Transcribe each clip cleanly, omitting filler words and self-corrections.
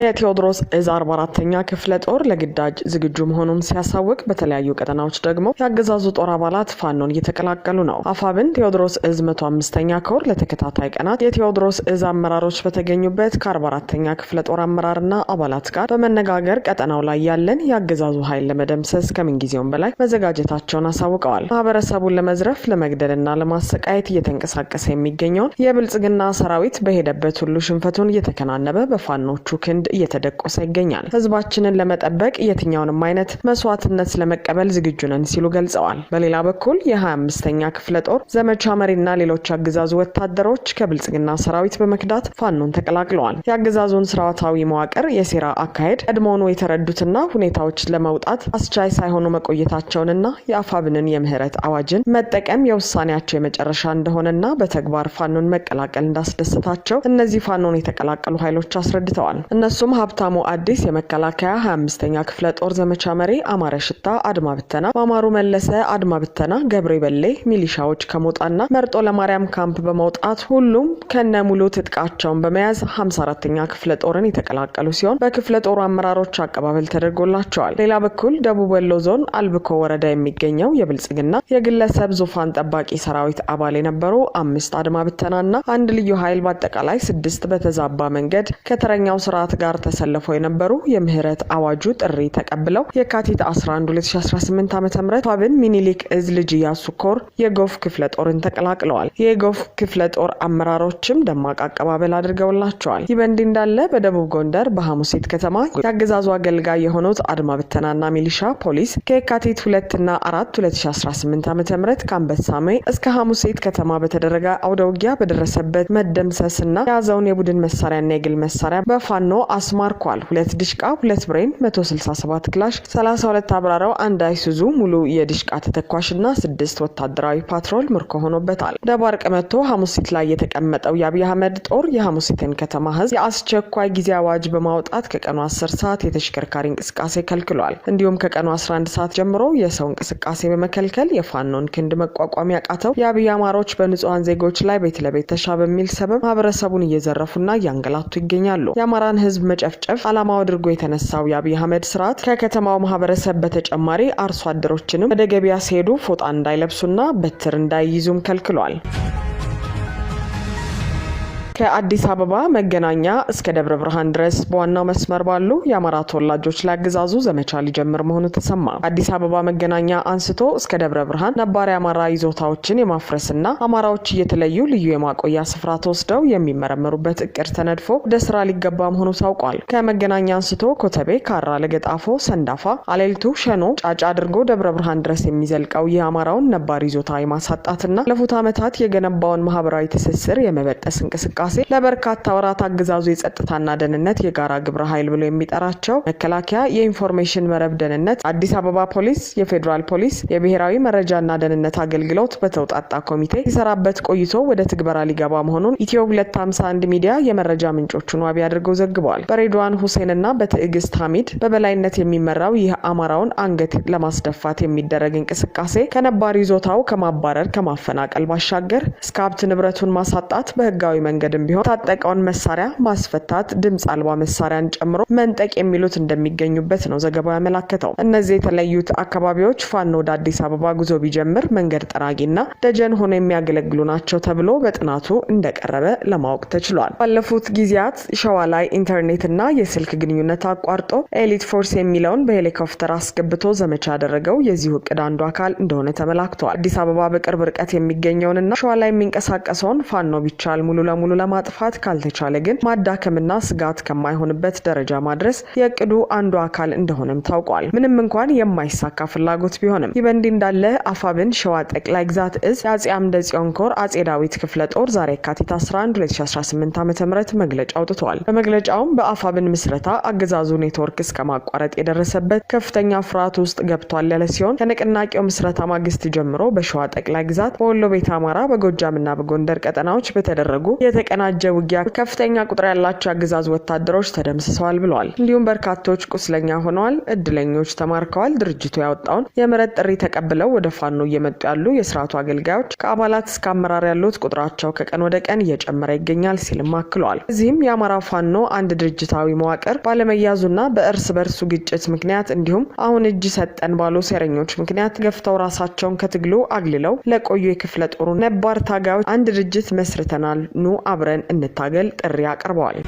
የቴዎድሮስ እዝ 44ኛ ክፍለ ጦር ለግዳጅ ዝግጁ መሆኑን ሲያሳውቅ በተለያዩ ቀጠናዎች ደግሞ ያገዛዙ ጦር አባላት ፋኖን እየተቀላቀሉ ነው። አፋብን ቴዎድሮስ እዝ 105ኛ ኮር ለተከታታይ ቀናት የቴዎድሮስ እዝ አመራሮች በተገኙበት ከ44ኛ ክፍለ ጦር አመራርና አባላት ጋር በመነጋገር ቀጠናው ላይ ያለን ያገዛዙ ኃይል ለመደምሰስ ከምንጊዜውም በላይ መዘጋጀታቸውን አሳውቀዋል። ማህበረሰቡን ለመዝረፍ ለመግደልና ለማሰቃየት እየተንቀሳቀሰ የሚገኘውን የብልጽግና ሰራዊት በሄደበት ሁሉ ሽንፈቱን እየተከናነበ በፋኖቹ ክንድ እየተደቆሰ ይገኛል። ህዝባችንን ለመጠበቅ የትኛውንም አይነት መስዋዕትነት ለመቀበል ዝግጁ ነን ሲሉ ገልጸዋል። በሌላ በኩል የ25ኛ ክፍለ ጦር ዘመቻ መሪና ሌሎች አገዛዙ ወታደሮች ከብልጽግና ሰራዊት በመክዳት ፋኖን ተቀላቅለዋል። የአገዛዙን ስርዓታዊ መዋቅር የሴራ አካሄድ ቀድሞውኑ የተረዱትና ሁኔታዎች ለመውጣት አስቻይ ሳይሆኑ መቆየታቸውንና የአፋብንን የምህረት አዋጅን መጠቀም የውሳኔያቸው የመጨረሻ እንደሆነና በተግባር ፋኖን መቀላቀል እንዳስደሰታቸው እነዚህ ፋኖን የተቀላቀሉ ኃይሎች አስረድተዋል። እነሱም ሀብታሙ አዲስ የመከላከያ 25ኛ ክፍለ ጦር ዘመቻ መሪ፣ አማረ ሽታ አድማ ብተና፣ ማማሩ መለሰ አድማ ብተና፣ ገብሬ በሌ ሚሊሻዎች ከሞጣና መርጦ ለማርያም ካምፕ በመውጣት ሁሉም ከነሙሉ ትጥቃቸውን በመያዝ 54ኛ ክፍለ ጦርን የተቀላቀሉ ሲሆን በክፍለ ጦሩ አመራሮች አቀባበል ተደርጎላቸዋል። ሌላ በኩል ደቡብ ወሎ ዞን አልብኮ ወረዳ የሚገኘው የብልጽግና የግለሰብ ዙፋን ጠባቂ ሰራዊት አባል የነበሩ 5 አድማ ብተናና አንድ ልዩ ኃይል በአጠቃላይ 6 በተዛባ መንገድ ከተረኛው ስርዓት ጋር ተሰልፈው የነበሩ የምህረት አዋጁ ጥሪ ተቀብለው የካቲት 11 2018 ዓ.ም አፋብን ሚኒሊክ እዝ ልጅ ኢያሱ ኮር የጎፍ ክፍለ ጦርን ተቀላቅለዋል። የጎፍ ክፍለ ጦር አመራሮችም ደማቅ አቀባበል አድርገውላቸዋል። ይህ በእንዲህ እንዳለ በደቡብ ጎንደር በሐሙሲት ከተማ ያገዛዙ አገልጋይ የሆኑት አድማ ብተናና ሚሊሻ ፖሊስ ከየካቲት 2 እና 4 2018 ዓ.ም ከአንበሳሜ እስከ ሐሙሲት ከተማ በተደረገ አውደ ውጊያ በደረሰበት መደምሰስና የያዘውን የቡድን መሳሪያና የግል መሳሪያ በፋኖ አስማርኳል። 2 ዲሽቃ፣ 2 ብሬን፣ 167 ክላሽ፣ 32 አብራራው፣ አንድ አይሱዙ ሙሉ የዲሽቃ ተተኳሽና 6 ወታደራዊ ፓትሮል ምርኮ ሆኖበታል። ደባርቅ መጥቶ ሐሙሲት ላይ የተቀመጠው የአብይ አህመድ ጦር የሐሙሲትን ከተማ ህዝብ የአስቸኳይ ጊዜ አዋጅ በማውጣት ከቀኑ 10 ሰዓት የተሽከርካሪ እንቅስቃሴ ከልክሏል። እንዲሁም ከቀኑ 11 ሰዓት ጀምሮ የሰው እንቅስቃሴ በመከልከል የፋኖን ክንድ መቋቋም ያቃተው የአብይ አማሮች በንጹሃን ዜጎች ላይ ቤት ለቤት ተሻ በሚል ሰበብ ማህበረሰቡን እየዘረፉና እያንገላቱ ይገኛሉ። የአማራን ህዝብ መጨፍጨፍ ዓላማው አድርጎ የተነሳው የአብይ አህመድ ስርዓት ከከተማው ማህበረሰብ በተጨማሪ አርሶ አደሮችንም ወደ ገበያ ሲሄዱ ፎጣ እንዳይለብሱና በትር እንዳይይዙም ከልክሏል። ከአዲስ አበባ መገናኛ እስከ ደብረ ብርሃን ድረስ በዋናው መስመር ባሉ የአማራ ተወላጆች ላይ አገዛዙ ዘመቻ ሊጀምር መሆኑ ተሰማ። አዲስ አበባ መገናኛ አንስቶ እስከ ደብረ ብርሃን ነባር የአማራ ይዞታዎችን የማፍረስና አማራዎች እየተለዩ ልዩ የማቆያ ስፍራ ተወስደው የሚመረመሩበት እቅድ ተነድፎ ወደ ስራ ሊገባ መሆኑ ታውቋል። ከመገናኛ አንስቶ ኮተቤ፣ ካራ፣ ለገጣፎ፣ ሰንዳፋ፣ አሌልቱ፣ ሸኖ፣ ጫጫ አድርጎ ደብረ ብርሃን ድረስ የሚዘልቀው የአማራውን ነባር ይዞታ የማሳጣትና ለፉት ዓመታት የገነባውን ማህበራዊ ትስስር የመበጠስ እንቅስቃሴ ለበርካታ ወራት አገዛዙ የጸጥታና ደህንነት የጋራ ግብረ ኃይል ብሎ የሚጠራቸው መከላከያ፣ የኢንፎርሜሽን መረብ ደህንነት፣ አዲስ አበባ ፖሊስ፣ የፌዴራል ፖሊስ፣ የብሔራዊ መረጃና ደህንነት አገልግሎት በተውጣጣ ኮሚቴ ሲሰራበት ቆይቶ ወደ ትግበራ ሊገባ መሆኑን ኢትዮ 251 ሚዲያ የመረጃ ምንጮቹን ዋቢ አድርገው ዘግበዋል። በሬድዋን ሁሴንና በትዕግስት ሐሚድ በበላይነት የሚመራው ይህ አማራውን አንገት ለማስደፋት የሚደረግ እንቅስቃሴ ከነባር ይዞታው ከማባረር ከማፈናቀል ባሻገር እስከ ሀብት ንብረቱን ማሳጣት በህጋዊ መንገድ ቢሆን ታጠቀውን መሳሪያ ማስፈታት፣ ድምጽ አልባ መሳሪያን ጨምሮ መንጠቅ የሚሉት እንደሚገኙበት ነው ዘገባው ያመላከተው። እነዚህ የተለዩት አካባቢዎች ፋኖ ወደ አዲስ አበባ ጉዞ ቢጀምር መንገድ ጠራጊና ደጀን ሆኖ የሚያገለግሉ ናቸው ተብሎ በጥናቱ እንደቀረበ ለማወቅ ተችሏል። ባለፉት ጊዜያት ሸዋ ላይ ኢንተርኔትና የስልክ ግንኙነት አቋርጦ ኤሊት ፎርስ የሚለውን በሄሊኮፕተር አስገብቶ ዘመቻ ያደረገው የዚሁ እቅድ አንዱ አካል እንደሆነ ተመላክቷል። አዲስ አበባ በቅርብ ርቀት የሚገኘውንና ሸዋ ላይ የሚንቀሳቀሰውን ፋኖ ቢቻል ሙሉ ለሙሉ ማጥፋት ካልተቻለ ግን ማዳከምና ስጋት ከማይሆንበት ደረጃ ማድረስ የእቅዱ አንዱ አካል እንደሆነም ታውቋል። ምንም እንኳን የማይሳካ ፍላጎት ቢሆንም ይህ በእንዲህ እንዳለ አፋብን ሸዋ ጠቅላይ ግዛት እዝ የአጼ አምደ ጽዮን ኮር አጼ ዳዊት ክፍለ ጦር ዛሬ የካቲት 11 2018 ዓ.ም መግለጫ አውጥቷል። በመግለጫውም በአፋብን ምስረታ አገዛዙ ኔትወርክ እስከ ማቋረጥ የደረሰበት ከፍተኛ ፍርሃት ውስጥ ገብቷል ያለ ሲሆን ከንቅናቄው ምስረታ ማግስት ጀምሮ በሸዋ ጠቅላይ ግዛት፣ በወሎ ቤተ አማራ፣ በጎጃምና በጎንደር ቀጠናዎች በተደረጉ በተቀናጀ ውጊያ ከፍተኛ ቁጥር ያላቸው አገዛዝ ወታደሮች ተደምስሰዋል ብለዋል። እንዲሁም በርካቶች ቁስለኛ ሆነዋል፣ እድለኞች ተማርከዋል። ድርጅቱ ያወጣውን የምህረት ጥሪ ተቀብለው ወደ ፋኖ እየመጡ ያሉ የስርዓቱ አገልጋዮች ከአባላት እስከ አመራር ያሉት ቁጥራቸው ከቀን ወደ ቀን እየጨመረ ይገኛል ሲልም አክለዋል። እዚህም የአማራ ፋኖ አንድ ድርጅታዊ መዋቅር ባለመያዙና በእርስ በርሱ ግጭት ምክንያት እንዲሁም አሁን እጅ ሰጠን ባሉ ሴረኞች ምክንያት ገፍተው ራሳቸውን ከትግሉ አግልለው ለቆዩ የክፍለ ጦሩ ነባር ታጋዮች አንድ ድርጅት መስርተናል፣ ኑ አብረን እንታገል ጥሪ አቅርበዋል።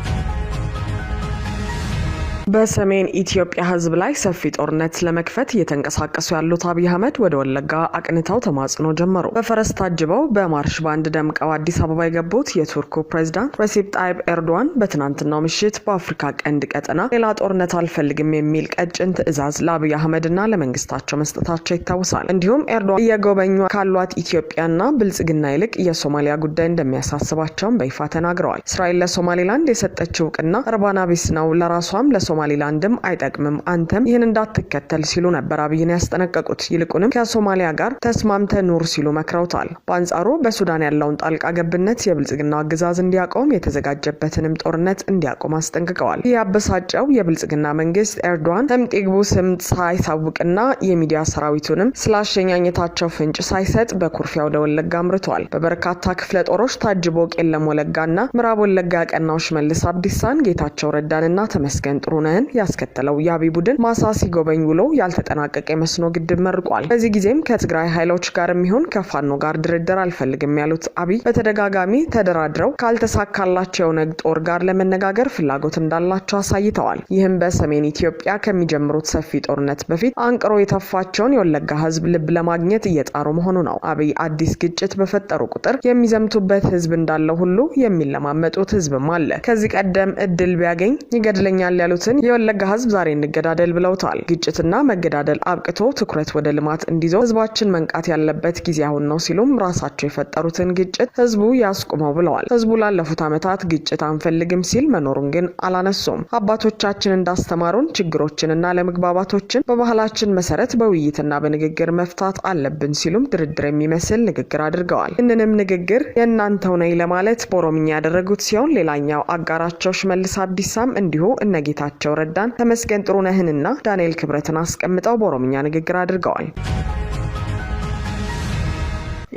በሰሜን ኢትዮጵያ ህዝብ ላይ ሰፊ ጦርነት ለመክፈት እየተንቀሳቀሱ ያሉት አብይ አህመድ ወደ ወለጋ አቅንተው ተማጽኖ ጀመሩ። በፈረስ ታጅበው በማርሽ ባንድ ደምቀው አዲስ አበባ የገቡት የቱርኩ ፕሬዝዳንት ሬሲፕ ጣይብ ኤርዶዋን በትናንትናው ምሽት በአፍሪካ ቀንድ ቀጠና ሌላ ጦርነት አልፈልግም የሚል ቀጭን ትዕዛዝ ለአብይ አህመድና ለመንግስታቸው መስጠታቸው ይታወሳል። እንዲሁም ኤርዶዋን እየጎበኙ ካሏት ኢትዮጵያና ብልጽግና ይልቅ የሶማሊያ ጉዳይ እንደሚያሳስባቸውም በይፋ ተናግረዋል። እስራኤል ለሶማሊላንድ የሰጠችው እውቅና እርባና ቢስ ነው፣ ለራሷም ሶማሊላንድም አይጠቅምም፣ አንተም ይህን እንዳትከተል ሲሉ ነበር አብይን ያስጠነቀቁት። ይልቁንም ከሶማሊያ ጋር ተስማምተ ኑር ሲሉ መክረውታል። በአንጻሩ በሱዳን ያለውን ጣልቃ ገብነት የብልጽግና አገዛዝ እንዲያቆም የተዘጋጀበትንም ጦርነት እንዲያቆም አስጠንቅቀዋል። ይህ ያበሳጨው የብልጽግና መንግስት ኤርዶዋን ህምጥ ይግቡ ስምጥ ሳይሳውቅና የሚዲያ ሰራዊቱንም ስላሸኛኘታቸው ፍንጭ ሳይሰጥ በኩርፊያ ወደ ወለጋ አምርቷል። በበርካታ ክፍለ ጦሮች ታጅቦ ቄለም ወለጋና ምዕራብ ወለጋ ያቀናው ሽመልስ አብዲሳን፣ ጌታቸው ረዳንና ተመስገን ጥሩ ነን ያስከተለው የአብይ ቡድን ማሳ ሲጎበኝ ውሎ ያልተጠናቀቀ የመስኖ ግድብ መርቋል። በዚህ ጊዜም ከትግራይ ኃይሎች ጋር የሚሆን ከፋኖ ጋር ድርድር አልፈልግም ያሉት አብይ በተደጋጋሚ ተደራድረው ካልተሳካላቸው የኦነግ ጦር ጋር ለመነጋገር ፍላጎት እንዳላቸው አሳይተዋል። ይህም በሰሜን ኢትዮጵያ ከሚጀምሩት ሰፊ ጦርነት በፊት አንቅሮ የተፋቸውን የወለጋ ህዝብ ልብ ለማግኘት እየጣሩ መሆኑ ነው። አብይ አዲስ ግጭት በፈጠሩ ቁጥር የሚዘምቱበት ህዝብ እንዳለው ሁሉ የሚለማመጡት ህዝብም አለ። ከዚህ ቀደም እድል ቢያገኝ ይገድለኛል ያሉትን የወለጋ ህዝብ ዛሬ እንገዳደል ብለውታል። ግጭትና መገዳደል አብቅቶ ትኩረት ወደ ልማት እንዲዞር ህዝባችን መንቃት ያለበት ጊዜ አሁን ነው ሲሉም ራሳቸው የፈጠሩትን ግጭት ህዝቡ ያስቁመው ብለዋል። ህዝቡ ላለፉት ዓመታት ግጭት አንፈልግም ሲል መኖሩን ግን አላነሱም። አባቶቻችን እንዳስተማሩን ችግሮችንና ለመግባባቶችን በባህላችን መሰረት በውይይትና በንግግር መፍታት አለብን ሲሉም ድርድር የሚመስል ንግግር አድርገዋል። ይህንንም ንግግር የእናንተው ነኝ ለማለት በኦሮምኛ ያደረጉት ሲሆን ሌላኛው አጋራቸው ሽመልስ አብዲሳም እንዲሁ እነጌታቸው ረዳን፣ ተመስገን ጥሩነህንና ዳንኤል ክብረትን አስቀምጠው በኦሮምኛ ንግግር አድርገዋል።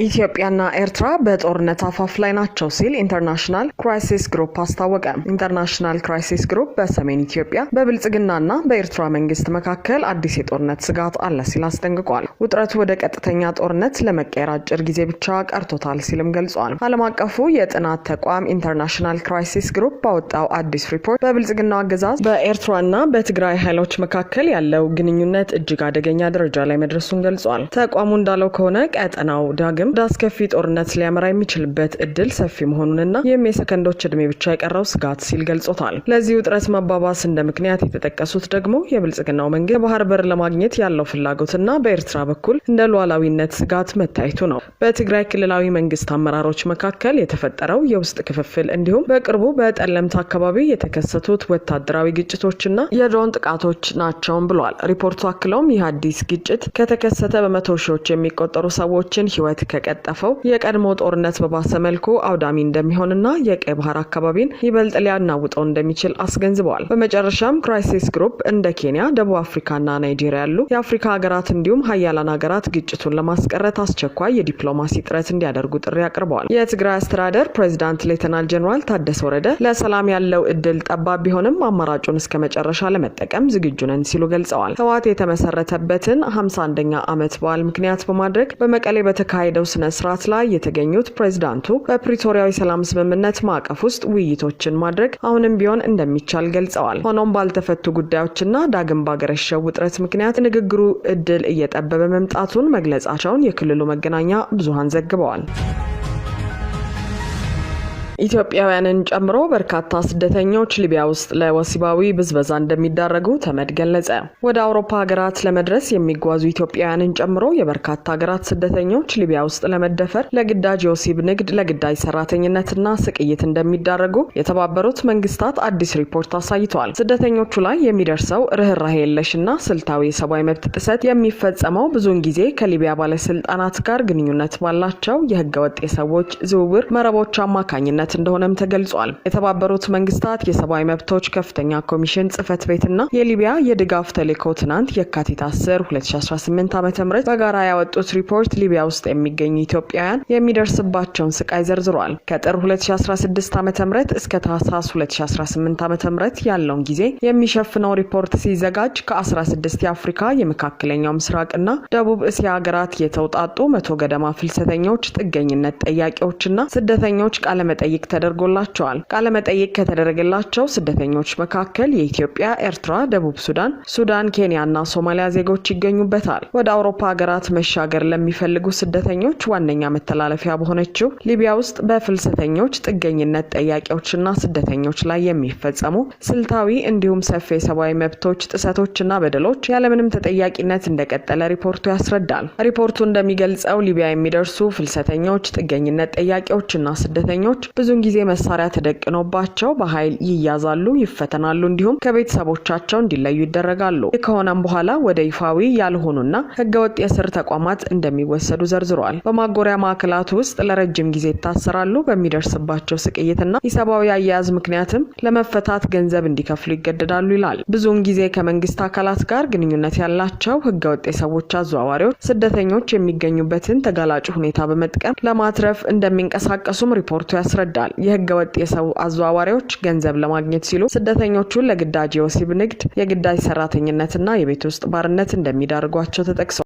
ኢትዮጵያና ኤርትራ በጦርነት አፋፍ ላይ ናቸው ሲል ኢንተርናሽናል ክራይሲስ ግሩፕ አስታወቀ። ኢንተርናሽናል ክራይሲስ ግሩፕ በሰሜን ኢትዮጵያ በብልጽግናና በኤርትራ መንግስት መካከል አዲስ የጦርነት ስጋት አለ ሲል አስጠንቅቋል። ውጥረቱ ወደ ቀጥተኛ ጦርነት ለመቀየር አጭር ጊዜ ብቻ ቀርቶታል ሲልም ገልጿል። ዓለም አቀፉ የጥናት ተቋም ኢንተርናሽናል ክራይሲስ ግሩፕ ባወጣው አዲስ ሪፖርት በብልጽግናው አገዛዝ በኤርትራና በትግራይ ኃይሎች መካከል ያለው ግንኙነት እጅግ አደገኛ ደረጃ ላይ መድረሱን ገልጿል። ተቋሙ እንዳለው ከሆነ ቀጠናው ዳግም ወደ አስከፊ ጦርነት ሊያመራ የሚችልበት እድል ሰፊ መሆኑንና ይህም የሰከንዶች እድሜ ብቻ የቀረው ስጋት ሲል ገልጾታል። ለዚህ ውጥረት መባባስ እንደ ምክንያት የተጠቀሱት ደግሞ የብልጽግናው መንግስት የባህር በር ለማግኘት ያለው ፍላጎትና በኤርትራ በኩል እንደ ሉዓላዊነት ስጋት መታየቱ ነው። በትግራይ ክልላዊ መንግስት አመራሮች መካከል የተፈጠረው የውስጥ ክፍፍል እንዲሁም በቅርቡ በጠለምት አካባቢ የተከሰቱት ወታደራዊ ግጭቶችና የድሮን ጥቃቶች ናቸውም ብሏል። ሪፖርቱ አክለውም ይህ አዲስ ግጭት ከተከሰተ በመቶ ሺዎች የሚቆጠሩ ሰዎችን ህይወት ከቀጠፈው የቀድሞ ጦርነት በባሰ መልኩ አውዳሚ እንደሚሆንና የቀይ ባህር አካባቢን ይበልጥ ሊያናውጠው እንደሚችል አስገንዝበዋል። በመጨረሻም ክራይሲስ ግሩፕ እንደ ኬንያ፣ ደቡብ አፍሪካና ናይጄሪያ ያሉ የአፍሪካ ሀገራት እንዲሁም ሀያላን ሀገራት ግጭቱን ለማስቀረት አስቸኳይ የዲፕሎማሲ ጥረት እንዲያደርጉ ጥሪ አቅርበዋል። የትግራይ አስተዳደር ፕሬዚዳንት ሌተናል ጄኔራል ታደሰ ወረደ ለሰላም ያለው እድል ጠባብ ቢሆንም አማራጩን እስከ መጨረሻ ለመጠቀም ዝግጁ ነን ሲሉ ገልጸዋል። ህወሓት የተመሰረተበትን 51ኛ ዓመት በዓል ምክንያት በማድረግ በመቀሌ በተካሄደው ስነ ስርዓት ላይ የተገኙት ፕሬዝዳንቱ በፕሪቶሪያዊ ሰላም ስምምነት ማዕቀፍ ውስጥ ውይይቶችን ማድረግ አሁንም ቢሆን እንደሚቻል ገልጸዋል። ሆኖም ባልተፈቱ ጉዳዮችና ዳግም ባገረሸው ውጥረት ምክንያት ንግግሩ እድል እየጠበበ መምጣቱን መግለጻቸውን የክልሉ መገናኛ ብዙሃን ዘግበዋል። ኢትዮጵያውያንን ጨምሮ በርካታ ስደተኞች ሊቢያ ውስጥ ለወሲባዊ ብዝበዛ እንደሚዳረጉ ተመድ ገለጸ። ወደ አውሮፓ ሀገራት ለመድረስ የሚጓዙ ኢትዮጵያውያንን ጨምሮ የበርካታ ሀገራት ስደተኞች ሊቢያ ውስጥ ለመደፈር፣ ለግዳጅ የወሲብ ንግድ፣ ለግዳጅ ሰራተኝነትና ስቅይት እንደሚዳረጉ የተባበሩት መንግስታት አዲስ ሪፖርት አሳይቷል። ስደተኞቹ ላይ የሚደርሰው ርህራሄ የለሽና ስልታዊ የሰብአዊ መብት ጥሰት የሚፈጸመው ብዙውን ጊዜ ከሊቢያ ባለስልጣናት ጋር ግንኙነት ባላቸው የህገወጥ የሰዎች ዝውውር መረቦች አማካኝነት ግንኙነት እንደሆነም ተገልጿል። የተባበሩት መንግስታት የሰብአዊ መብቶች ከፍተኛ ኮሚሽን ጽህፈት ቤትና የሊቢያ የድጋፍ ተልዕኮ ትናንት የካቲት 10 2018 ዓ.ም በጋራ ያወጡት ሪፖርት ሊቢያ ውስጥ የሚገኙ ኢትዮጵያውያን የሚደርስባቸውን ስቃይ ዘርዝሯል። ከጥር 2016 ዓ.ም እስከ ታህሳስ 2018 ዓ.ም ያለውን ጊዜ የሚሸፍነው ሪፖርት ሲዘጋጅ ከ16 የአፍሪካ የመካከለኛው ምስራቅና ደቡብ እስያ ሀገራት የተውጣጡ 100 ገደማ ፍልሰተኞች፣ ጥገኝነት ጠያቂዎችና ስደተኞች ቃለመጠይቅ ተደርጎላቸዋል። ቃለመጠይቅ ከተደረገላቸው ስደተኞች መካከል የኢትዮጵያ፣ ኤርትራ፣ ደቡብ ሱዳን፣ ኬንያና ሶማሊያ ዜጎች ይገኙበታል። ወደ አውሮፓ ሀገራት መሻገር ለሚፈልጉ ስደተኞች ዋነኛ መተላለፊያ በሆነችው ሊቢያ ውስጥ በፍልሰተኞች፣ ጥገኝነት ጠያቂዎችና ስደተኞች ላይ የሚፈጸሙ ስልታዊ እንዲሁም ሰፊ የሰብአዊ መብቶች ጥሰቶችና በደሎች ያለምንም ተጠያቂነት እንደቀጠለ ሪፖርቱ ያስረዳል። ሪፖርቱ እንደሚገልጸው ሊቢያ የሚደርሱ ፍልሰተኞች፣ ጥገኝነት ጠያቂዎችና ስደተኞች ብዙውን ጊዜ መሳሪያ ተደቅኖባቸው በኃይል ይያዛሉ፣ ይፈተናሉ፣ እንዲሁም ከቤተሰቦቻቸው እንዲለዩ ይደረጋሉ። ይህ ከሆነም በኋላ ወደ ይፋዊ ያልሆኑና ህገወጥ የእስር ተቋማት እንደሚወሰዱ ዘርዝሯል። በማጎሪያ ማዕከላት ውስጥ ለረጅም ጊዜ ይታሰራሉ። በሚደርስባቸው ስቅይትና ኢሰብአዊ አያያዝ ምክንያትም ለመፈታት ገንዘብ እንዲከፍሉ ይገደዳሉ ይላል። ብዙውን ጊዜ ከመንግስት አካላት ጋር ግንኙነት ያላቸው ህገወጥ የሰዎች አዘዋዋሪዎች ስደተኞች የሚገኙበትን ተጋላጭ ሁኔታ በመጥቀም ለማትረፍ እንደሚንቀሳቀሱም ሪፖርቱ ያስረዳል። የህገወጥ የሰው አዘዋዋሪዎች ገንዘብ ለማግኘት ሲሉ ስደተኞቹን ለግዳጅ የወሲብ ንግድ፣ የግዳጅ ሰራተኝነትና የቤት ውስጥ ባርነት እንደሚዳርጓቸው ተጠቅሷል።